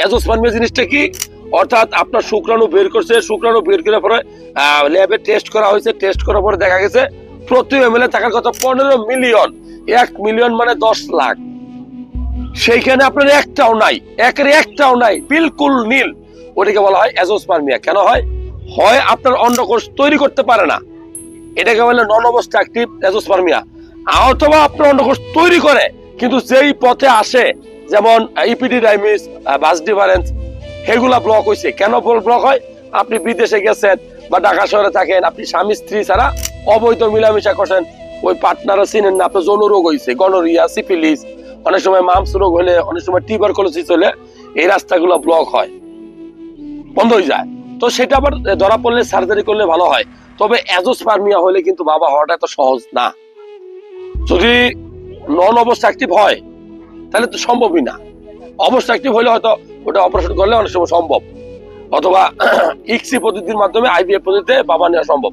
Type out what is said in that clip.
Azoospermia জিনিসটা কি? অর্থাৎ আপনার শুক্রাণু বের করছে, শুক্রাণু বের করার পরে ল্যাবে টেস্ট করা হয়েছে, টেস্ট করার পরে দেখা গেছে প্রতি এমএলএ থাকার কথা 15 মিলিয়ন। 1 মিলিয়ন মানে 10 লাখ। সেইখানে আপনার একটাও নাই, একটাও নাই, বিলকুল নীল। ওটাকে বলা হয় অ্যাজোস্পার্মিয়া। কেন হয়? হয় আপনার অন্ডকোষ তৈরি করতে পারে না, এটাকে বলে নন অবস্ট্রাকটিভ অ্যাজোস্পার্মিয়া। অথবা আপনার অন্ডকোষ তৈরি করে কিন্তু যেই পথে আসে, যেমন ইপিডিডাইমিস, ভাস ডিফারেন্স, সেগুলা ব্লক হয়েছে। কেন ব্লক হয়? আপনি বিদেশে গেছেন বা ঢাকা শহরে থাকেন, আপনি স্বামী স্ত্রী ছাড়া অবৈধ মিলামিশা করছেন, ওই পার্টনারও চিনেন না, আপনার যৌন রোগ হয়েছে, গনোরিয়া, সিফিলিস, অনেক সময় মামস রোগ হলে, অনেক সময় টিউবারকুলোসিস হলে এই রাস্তাগুলো ব্লক হয়, বন্ধ হয়ে যায়। তো সেটা আবার ধরা পড়লে সার্জারি করলে ভালো হয়। তবে অ্যাজোস্পার্মিয়া হলে কিন্তু বাবা হওয়াটা এত সহজ না। যদি নন অবস্ট্রাকটিভ হয় তাহলে তো সম্ভবই না। অবস্ট্রাকটিভ হলে হয়তো ওটা অপারেশন করলে অনেক সময় সম্ভব, অথবা ইক্সি পদ্ধতির মাধ্যমে, আইভিএফ পদ্ধতিতে বাবা নেওয়া সম্ভব।